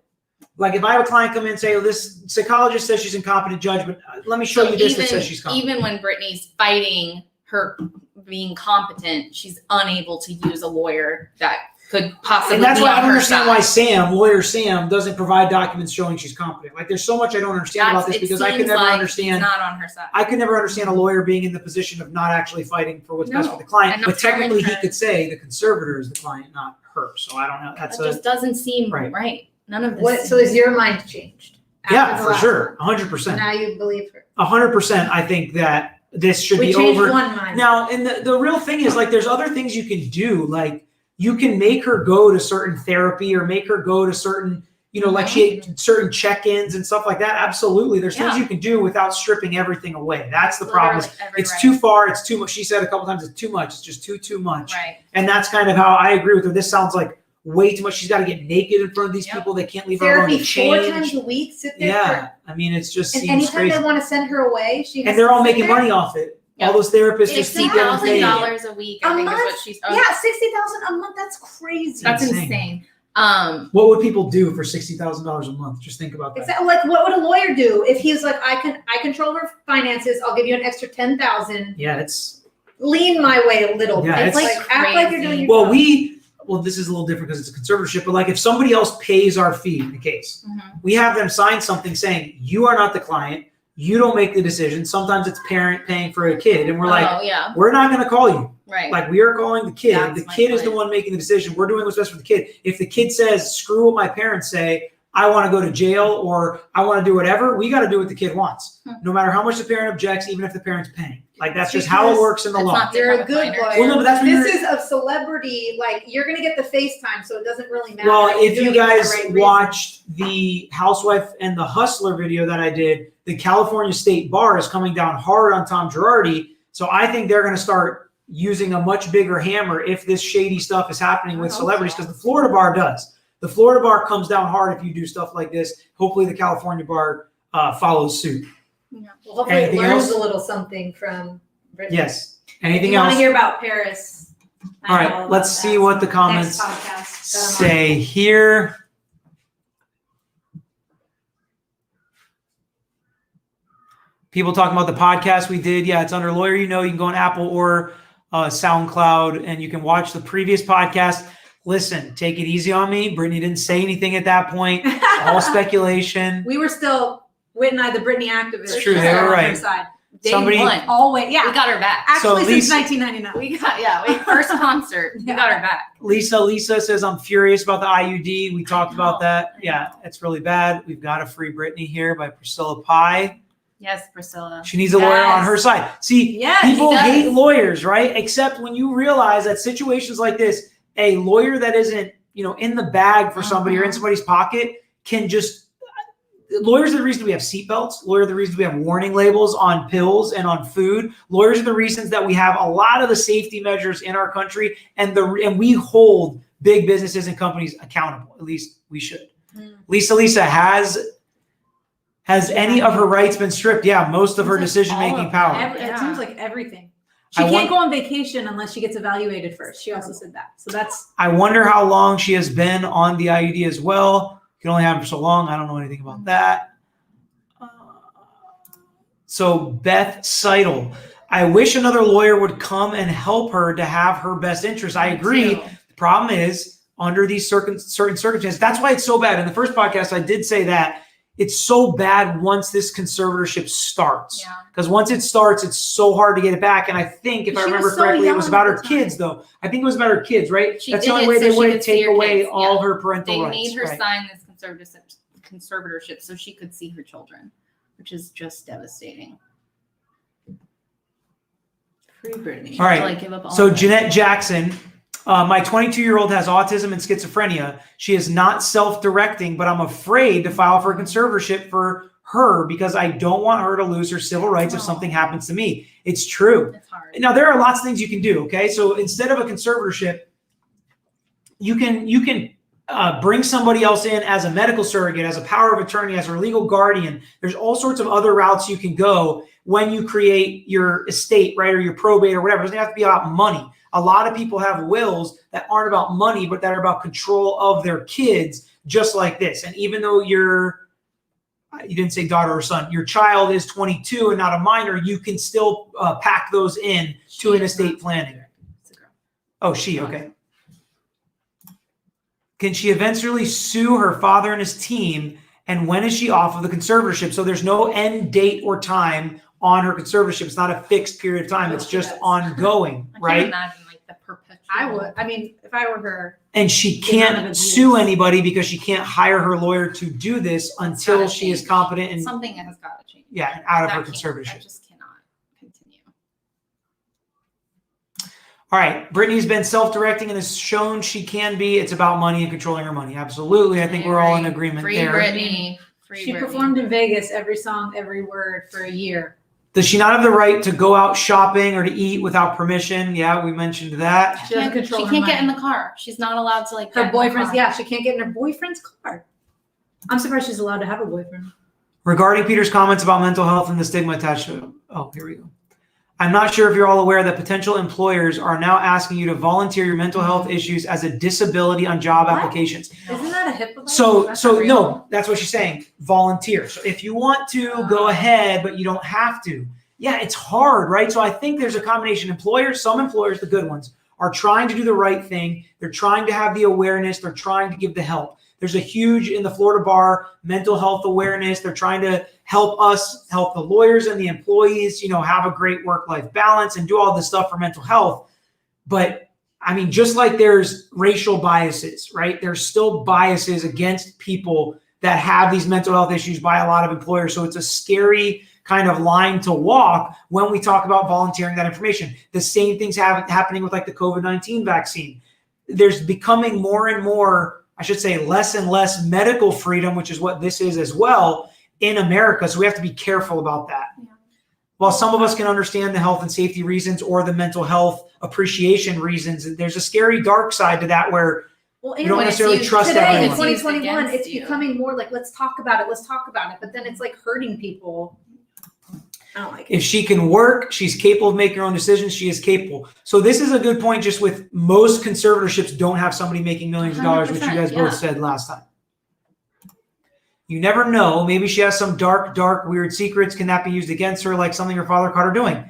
Like if I have a client come in and say, oh, this psychologist says she's incompetent, judge, but let me show you this that says she's competent. Even when Brittany's fighting her being competent, she's unable to use a lawyer that could possibly And that's be why I on don't her understand why side. lawyer Sam doesn't provide documents showing she's competent. Like there's so much I don't understand about this It because I could seems never like understand. he's not on her side. I could never understand a lawyer being in the position of not actually fighting for what's best No, for the client. and not But technically he telling her. could say the conservator is the client, not her. So I don't know. That's That just doesn't seem Right. right. None of this. What? So is your mind changed? yeah, after the for last sure. one? 100%. Now you believe her. 100%. I think that this should We be changed over. one mind. Now, and the real thing is like, there's other things you can do. Like you can make her go to certain therapy or make her go to certain, like she had certain check-ins and stuff like that. Absolutely. There's things Yeah. you can do without stripping everything away. That's the problem. Literally every It's right. too far. It's too much. She said a couple times, it's too much. It's just too much. Right. And that's kind of how I agree with her. This sounds like way too much. She's got to get naked in front of these Yep. people. They can't leave her alone Therapy to 4 change. times a week. Sit there. Yeah. I mean, it's just And seems anytime crazy. they want to send her away, she has And they're to all sit making there. money off it. Yep. All those therapists just keep getting $60,000 paid. a week, A I think is month? what she's. Yeah, $60,000 a month. That's crazy. That's insane. insane. What would people do for $60,000 a month? Just think about that. Exactly. Like, what would a lawyer do if he's like, I control her finances. I'll give you an extra $10,000. Yeah, it's lean my way a little bit. Yeah, It's like act like you're doing your Well, job. well, this is a little different because it's a conservatorship, but like if somebody else pays our fee in the case, we have them sign something saying, you are not the client, you don't make the decision. Sometimes it's parent paying for a kid, and we're like, we're not going to call you. Right. Like we are calling the kid. That's the my kid is the point. one making the decision. We're doing what's best for the kid. If the kid says, screw what my parents say, I want to go to jail or I want to do whatever, we got to do what the kid wants. No matter how much the parent objects, even if the parent's paying. Like that's just how it works in the It's law. not You're a different good with lawyer. minors. Well, no, but that's what this is a celebrity. Like you're gonna get the FaceTime, so it doesn't really matter. Well, You're if doing you it for the guys right reason. watched the Housewife and the Hustler video that I did, the California State Bar is coming down hard on Tom Girardi. So I think they're going to start using a much bigger hammer if this shady stuff is happening with celebrities, because the Florida bar does. The Florida bar comes down hard if you do stuff like this. Hopefully the California bar follows suit. Well, hopefully Anything it learns else? a little something from Britney. Yes. Anything If you want else? to hear about Paris? All right, let's see what the comments Next podcast. say here. People talking about the podcast we did. Yeah, it's under Lawyer You Know. You can go on Apple or SoundCloud and you can watch the previous podcast. Listen, take it easy on me. Brittany didn't say anything at that point. All speculation. We were still Whit and I, the Britney activists. It's true, they were on her right. Side. Day Somebody- one. Always, We yeah. got her back. Actually, So since Lisa- 1999. First concert. We got her back. Lisa says, I'm furious about the IUD. We talked about that. Yeah, it's really bad. We've got a Free Britney here by Priscilla Pye. Yes, Priscilla. She needs a lawyer on her Yes. side. See, Yes, people she does. hate lawyers, right? Except when you realize that situations like this, a lawyer that isn't, in the bag for somebody or in somebody's pocket can just. Lawyers are the reason we have seatbelts. Lawyers are the reason we have warning labels on pills and on food. Lawyers are the reasons that we have a lot of the safety measures in our country, and we hold big businesses and companies accountable. At least we should. Lisa, has any of her rights been stripped? Yeah, most of her decision-making power. It seems like everything. I She can't want- go on vacation unless she gets evaluated first. She also said that. So that's I wonder how long she has been on the IUD as well. You can only have them for so long. I don't know anything about that. So Beth Seidel, I wish another lawyer would come and help her to have her best interest. I agree. too. The problem is under these certain circumstances, that's why it's so bad. In the first podcast, I did say that it's so bad once this conservatorship starts. Yeah. Because once it starts, it's so hard to get it back. And I think, if I She was remember so correctly, it was young about at her the time. kids, though. I think it was about her kids, right? She That's did the only it way so they she wouldn't could see take her away kids. all Yeah. of her parental They rights. made her right. sign this conservatorship so she could see her children, which is just devastating. Free Britney. All right. Like, give up all So of it. Jeanette Jackson, my 22-year-old has autism and schizophrenia. She is not self-directing, but I'm afraid to file for a conservatorship for her because I don't want her to lose her civil rights if something happens to me. It's true. It's hard. Now, there are lots of things you can do, okay? So instead of a conservatorship, you can bring somebody else in as a medical surrogate, as a power of attorney, as a legal guardian. There's all sorts of other routes you can go when you create your estate, right, or your probate or whatever. It doesn't have to be about money. A lot of people have wills that aren't about money, but that are about control of their kids, just like this. And even though you didn't say daughter or son, your child is 22 and not a minor, you can still pack those in to an estate planning. It's a girl. Oh, okay. Can she eventually sue her father and his team? And when is she off of the conservatorship? So there's no end date or time on her conservatorship. It's not a fixed period of time. It's just ongoing, I right? can't imagine like the perpetual. I would. I mean, if I were her, And she The amount of can't abuse. sue anybody because she can't hire her lawyer to do this until gotta she is change. competent and Something has got to change. and out of That her can't- conservatorship. That just cannot continue. All right, Brittany's been self-directing and has shown she can be. It's about money and controlling her money. Absolutely. I think we're all in agreement Free there. Britney. Free she Britney. performed in Vegas every song, every word for a year. Does she not have the right to go out shopping or to eat without permission? Yeah, we mentioned that. She doesn't control She her can't get in money. the car. She's not allowed to like Her get in the boyfriend's, car. yeah, she can't get in her boyfriend's car. I'm surprised she's allowed to have a boyfriend. Regarding Peter's comments about mental health and the stigma attached to it. Oh, here we go. I'm not sure if you're all aware that potential employers are now asking you to volunteer your mental health issues as a disability on job What? applications. Isn't that a HIPAA? So That's not real. no, that's what she's saying. Volunteer. So if you want to, go ahead, but you don't have to. yeah, it's hard, right? So I think there's a combination. Some employers, the good ones, are trying to do the right thing. They're trying to have the awareness. They're trying to give the help. There's a huge, in the Florida bar, mental health awareness. They're trying to help us, help the lawyers and the employees, have a great work-life balance and do all this stuff for mental health. But I mean, just like there's racial biases, right? There's still biases against people that have these mental health issues by a lot of employers. So it's a scary kind of line to walk when we talk about volunteering that information. The same thing's happening with like the COVID-19 vaccine. There's becoming more and more, I should say, less and less medical freedom, which is what this is as well in America. So we have to be careful about that. Yeah. While some of us can understand the health and safety reasons or the mental health appreciation reasons, there's a scary dark side to that where you don't necessarily trust everyone. everyone. In 2021, it's becoming more like, let's talk about it. But then it's like hurting people. I don't like it. If she can work, she's capable of making her own decisions. She is capable. So this is a good point. Just with most conservatorships don't have somebody making millions of dollars, which you guys both said last time. You never know. Maybe she has some dark, weird secrets. Can that be used against her? Like something her father caught her doing?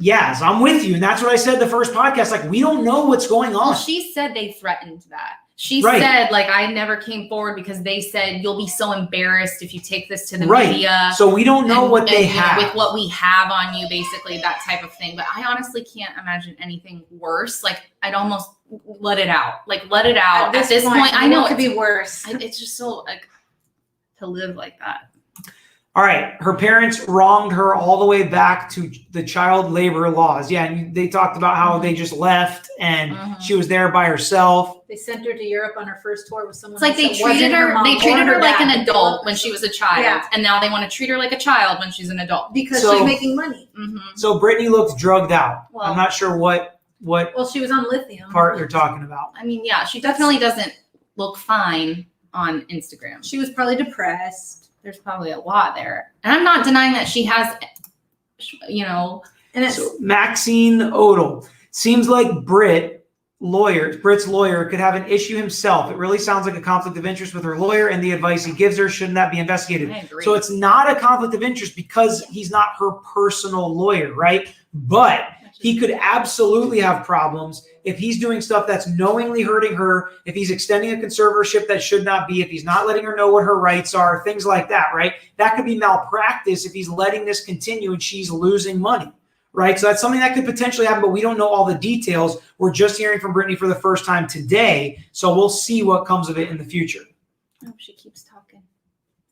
Yes, I'm with you. And that's what I said the first podcast. Like, we don't know what's going on. Well, she said they threatened that. She said, like, I never came forward because they said you'll be so embarrassed if you take this to the media. So we don't know what they have. With what we have on you, basically, that type of thing. But I honestly can't imagine anything worse. Like, I'd almost let it out. Like, let it out. At this point, I know it could be worse. It's just so, like, to live like that. All right. Her parents wronged her all the way back to the child labor laws. Yeah. And they talked about how they just left and she was there by herself. They sent her to Europe on her first tour with someone. It's like they treated her like an adult when she was a child. And now they want to treat her like a child when she's an adult. Because she's making money. So Britney looks drugged out. Well, I'm not sure what she was on lithium part they're talking about. I mean, yeah, she definitely doesn't look fine on Instagram. She was probably depressed. There's probably a lot there. And I'm not denying that she has, and so Maxine Odell. Seems like Brit's lawyer could have an issue himself. It really sounds like a conflict of interest with her lawyer and the advice he gives her. Shouldn't that be investigated? I agree. So it's not a conflict of interest because he's not her personal lawyer, right? But he could absolutely have problems if he's doing stuff that's knowingly hurting her, if he's extending a conservatorship that should not be, if he's not letting her know what her rights are, things like that, right? That could be malpractice if he's letting this continue and she's losing money, right? So that's something that could potentially happen, but we don't know all the details. We're just hearing from Britney for the first time today, so we'll see what comes of it in the future. Oh, she keeps talking.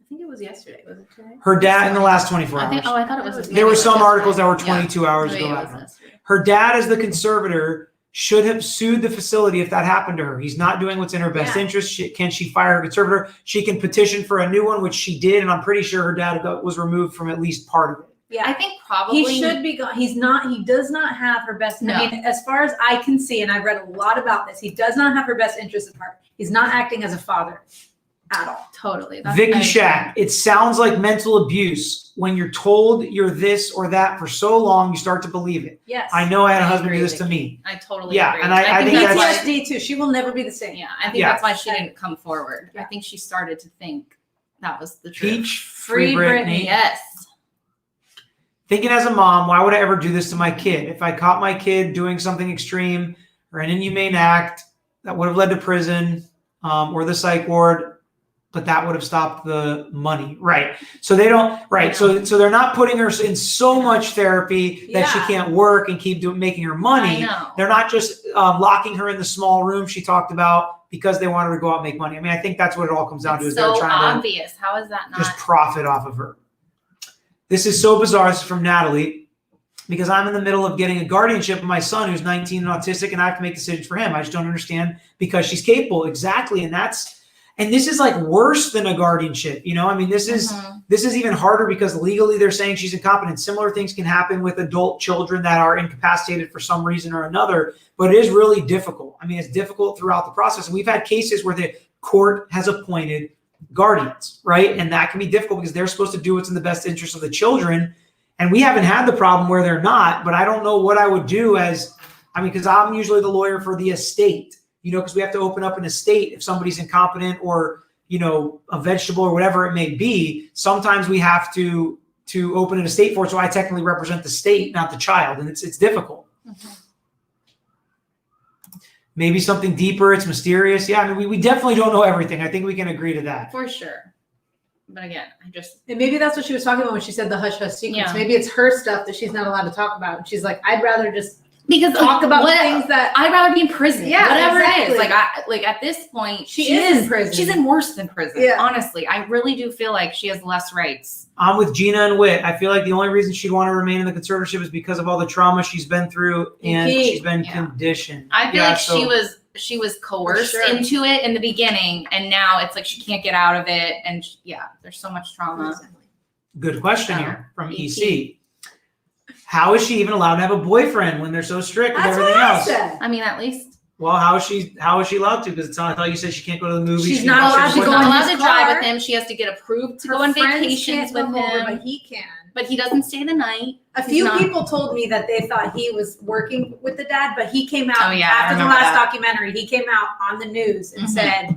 I think it was yesterday. Was it today? Her dad in the last 24 hours. I thought it was. There were some articles that were 22 hours ago. Her dad, as the conservator, should have sued the facility if that happened to her. He's not doing what's in her best interest. Can she fire her conservator? She can petition for a new one, which she did, and I'm pretty sure her dad was removed from at least part of it. Yeah, I think probably he should be gone. He does not have her best. No. I mean, as far as I can see, and I've read a lot about this, he does not have her best interest at heart. He's not acting as a father at all. Totally. Vicky Shack, it sounds like mental abuse. When you're told you're this or that for so long, you start to believe it. Yes. I know I had a husband do this to me. I totally agree. And I think that's PTSD too. She will never be the same. Yeah, I think that's why she didn't come forward. I think she started to think that was the truth. Peach, free Britney. Yes. Thinking as a mom, why would I ever do this to my kid? If I caught my kid doing something extreme or an inhumane act that would have led to prison or the psych ward, but that would have stopped the money. Right. So they don't, right. So they're not putting her in so much therapy that she can't work and keep making her money. They're not just locking her in the small room she talked about because they wanted her to go out and make money. I mean, I think that's what it all comes down to. Is so they're trying obvious. How is that not? Just profit off of her. This is so bizarre. This is from Natalie. Because I'm in the middle of getting a guardianship of my son who's 19 and autistic, and I have to make decisions for him. I just don't understand because she's capable. Exactly. And this is like worse than a guardianship. I mean, this is even harder because legally they're saying she's incompetent. Similar things can happen with adult children that are incapacitated for some reason or another, but it is really difficult. I mean, it's difficult throughout the process. And we've had cases where the court has appointed guardians, right? And that can be difficult because they're supposed to do what's in the best interest of the children. And we haven't had the problem where they're not, but I don't know what I would do because I'm usually the lawyer for the estate. Because we have to open up an estate if somebody's incompetent or, a vegetable or whatever it may be. Sometimes we have to to open an estate for it. So I technically represent the state, not the child. And it's difficult. Mm-hmm. Maybe something deeper. It's mysterious. Yeah. I mean, we definitely don't know everything. I think we can agree to that. For sure. But again, and maybe that's what she was talking about when she said the hush hush secrets. Yeah. Maybe it's her stuff that she's not allowed to talk about. And she's like, I'd rather just because talk about things that I'd rather be in prison. Yeah, whatever exactly. it is. Like at this point, she is in prison. She's in worse than prison. Yeah. Honestly, I really do feel like she has less rights. I'm with Gina and Whit. I feel like the only reason she'd want to remain in the conservatorship is because of all the trauma she's been through and she's been conditioned. I feel like she was coerced into it in the beginning, and now it's like she can't get out of it. And there's so much trauma. Good question here from EC. How is she even allowed to have a boyfriend when they're so strict with everything else? I mean, at least. Well, how is she allowed to? Because I thought you said she can't go to the movies. She's not allowed to go not in allowed his to drive car. with him. She has to get approved to Her go on friends vacations can't with come him. over, but he can. But he doesn't stay the night. A few people told me that they thought he was working with the dad, but he came out after the last documentary. He came out on the news and said,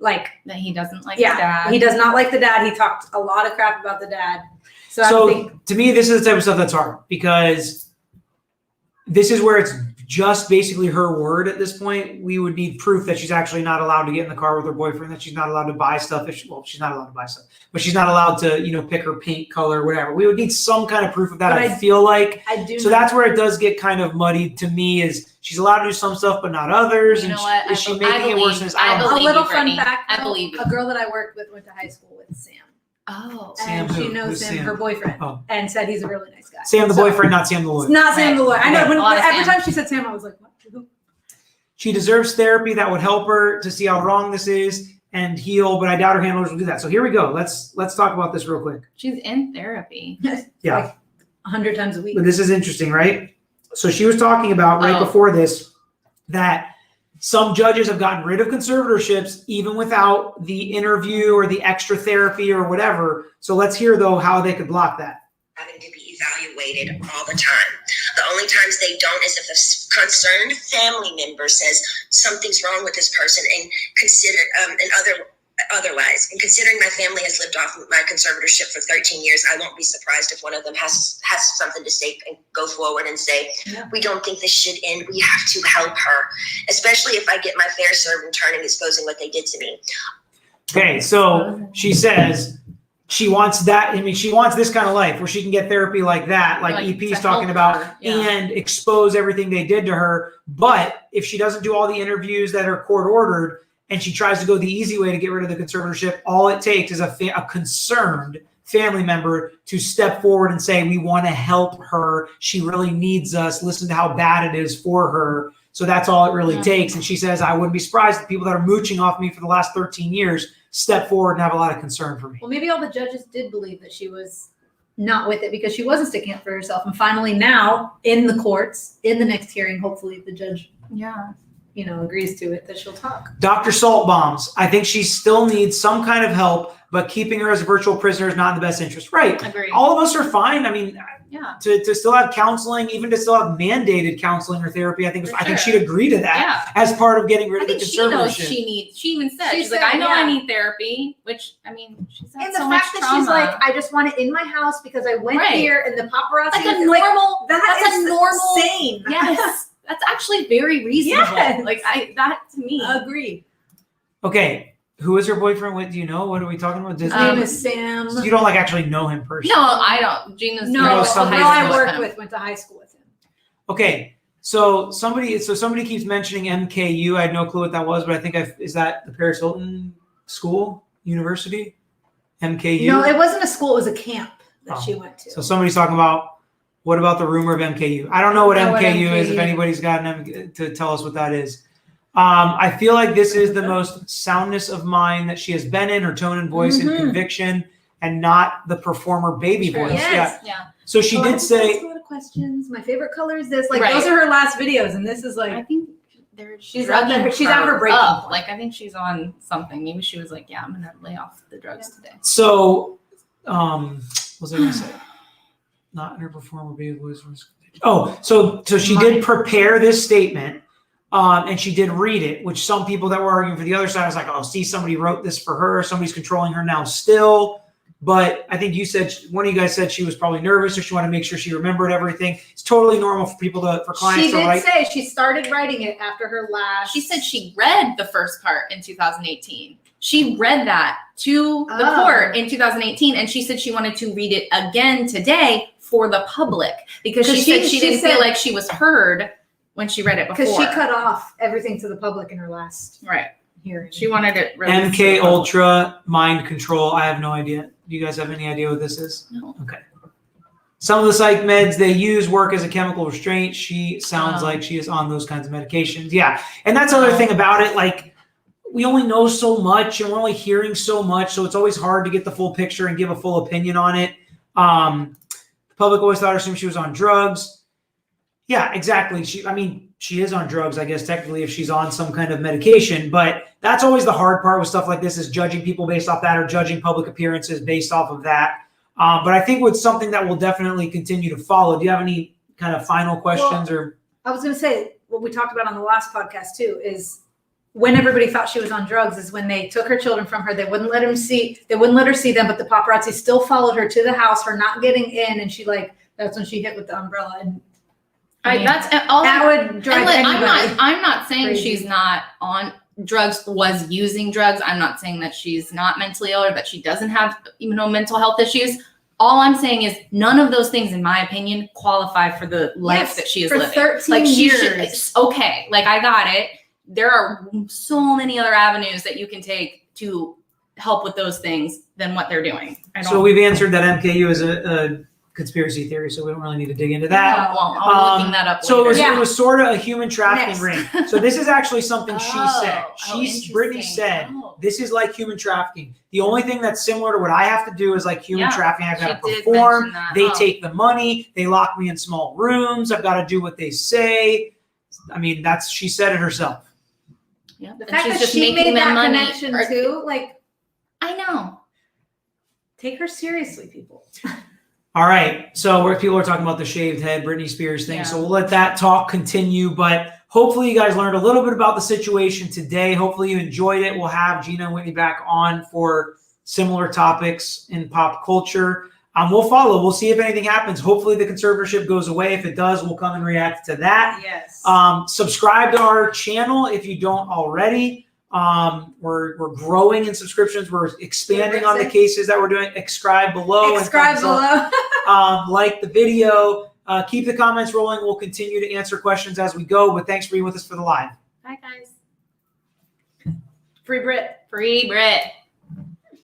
like, that he doesn't like the dad. He does not like the dad. He talked a lot of crap about the dad. So I think, to me, this is the type of stuff that's hard because this is where it's just basically her word at this point. We would need proof that she's actually not allowed to get in the car with her boyfriend, that she's not allowed to buy stuff. She's not allowed to buy stuff, but she's not allowed to, pick her paint color, whatever. We would need some kind of proof of that. I feel like. I do. So that's where it does get kind of muddied to me. Is she's allowed to do some stuff, but not others? You know what? Is she making it worse? I believe a little you, fun Brittany. fact. I believe you. A girl that I worked with went to high school with Sam. Oh. And she knows him, her boyfriend, and said he's a really nice guy. Sam the boyfriend, not Sam the lawyer. Not Sam the lawyer. I know. Okay. Every time she said Sam, I was like, what? She deserves therapy that would help her to see how wrong this is and heal, but I doubt her handlers will do that. So here we go. Let's talk about this real quick. She's in therapy. Yeah. Like 100 times a week. But this is interesting, right? So she was talking about right before this that some judges have gotten rid of conservatorships even without the interview or the extra therapy or whatever. So let's hear, though, how they could block that. Having to be evaluated all the time. The only times they don't is if a concerned family member says something's wrong with this person, and otherwise. And considering my family has lived off my conservatorship for 13 years, I won't be surprised if one of them has something to say and go forward and say, we don't think this should end. We have to help her, especially if I get my fair serve in turning exposing what they did to me. Okay, so she says she wants that. I mean, she wants this kind of life where she can get therapy like that, like EP's talking about, and expose everything they did to her. But if she doesn't do all the interviews that are court ordered and she tries to go the easy way to get rid of the conservatorship, all it takes is a concerned family member to step forward and say, we want to help her. She really needs us. Listen to how bad it is for her. So that's all it really takes. And she says, I wouldn't be surprised if people that are mooching off me for the last 13 years step forward and have a lot of concern for me. Well, maybe all the judges did believe that she was not with it because she wasn't sticking up for herself. And finally now in the courts, in the next hearing, hopefully the judge agrees to it, that she'll talk. Dr. Salt Bombs, I think she still needs some kind of help, but keeping her as a virtual prisoner is not in the best interest. Right. Agreed. All of us are fine. I mean, to still have counseling, even to still have mandated counseling or therapy, I think she'd agree to that as part of getting rid of the conservatorship. She even said, she's like, I know I need therapy, which, I mean, she's had and so the much fact that trauma. she's like, I just want it in my house because I went here and the paparazzi. Like a normal, that's a normal, insane. Yes. That's actually very reasonable. Yes. Like that to me. Agree. Okay. Who is her boyfriend? What do you know? What are we talking about? His name is Sam. So you don't actually know him personally? No, I don't. Gina's a girl I worked with went to high school with him. Okay. So somebody keeps mentioning MKU. I had no clue what that was, but I think is that the Paris Hilton school, university? MKU? No, it wasn't a school. It was a camp that she went to. So somebody's talking about, what about the rumor of MKU? I don't know what MKU is. If anybody's got to tell us what that is. I feel like this is the most soundness of mind that she has been in, her tone and voice and conviction, and not the performer baby voice. Yes. Yeah. So she did say a lot of questions. My favorite color is this. Like those are her last videos, and this is like I think she's at her breaking point. Like I think she's on something. Maybe she was like, yeah, I'm gonna lay off the drugs today. So what was I gonna say? Not in her performer baby voice. Oh, so she did prepare this statement. And she did read it, which some people that were arguing for the other side was like, oh, see, somebody wrote this for her. Somebody's controlling her now still. But I think one of you guys said she was probably nervous or she wanted to make sure she remembered everything. It's totally normal for clients She to did write. say she started writing it after her last. She said she read the first part in 2018. She read that to the court in 2018, and she said she wanted to read it again today for the public because she said she didn't feel like she was heard when she read it before. Because she cut off everything to the public in her last right hearing. She wanted it MK released to the public. Ultra mind control. I have no idea. Do you guys have any idea what this is? No. Okay. Some of the psych meds they use work as a chemical restraint. She sounds like she is on those kinds of medications. Yeah. And that's the other thing about it. Like, we only know so much and we're only hearing so much. So it's always hard to get the full picture and give a full opinion on it. The public always thought she was on drugs. Yeah, exactly. She is on drugs, I guess, technically, if she's on some kind of medication. But that's always the hard part with stuff like this, is judging people based off that or judging public appearances based off of that. But I think it's something that will definitely continue to follow. Do you have any kind of final questions? I was going to say, what we talked about on the last podcast too, is when everybody thought she was on drugs is when they took her children from her. They wouldn't let her see them, but the paparazzi still followed her to the house, her not getting in. And that's when she hit with the umbrella. And that would drive anybody. I'm not saying crazy. she's not on drugs, was using drugs. I'm not saying that she's not mentally ill or that she doesn't have, mental health issues. All I'm saying is none of those things, in my opinion, qualify for the life that she is living. 13 years. Okay, I got it. There are so many other avenues that you can take to help with those things than what they're doing. So we've answered that MKU is a conspiracy theory, so we don't really need to dig into that. I'll be looking that up So later. it was sort of a human trafficking Next. ring. So this is actually something she said. interesting. Brittany said, this is like human trafficking. The only thing that's similar to what I have to do is like human trafficking. I've got to did perform. mention that. They take the money. They lock me in small rooms. I've got to do what they say. She said it herself. Yeah. The And fact she's that just she making made them that money. connection too, I know. take her seriously, people. All right. So where people are talking about the shaved head, Britney Spears thing. Yeah. So we'll let that talk continue. But hopefully you guys learned a little bit about the situation today. Hopefully you enjoyed it. We'll have Gina and Whitney back on for similar topics in pop culture. We'll follow. We'll see if anything happens. Hopefully the conservatorship goes away. If it does, we'll come and react to that. Yes. Subscribe to our channel if you don't already. We're growing in subscriptions. We're expanding on the cases that we're doing. Subscribe below. Subscribe below. Like the video. Keep the comments rolling. We'll continue to answer questions as we go. But thanks for being with us for the live. Bye, guys. Free Brit. Free Brit.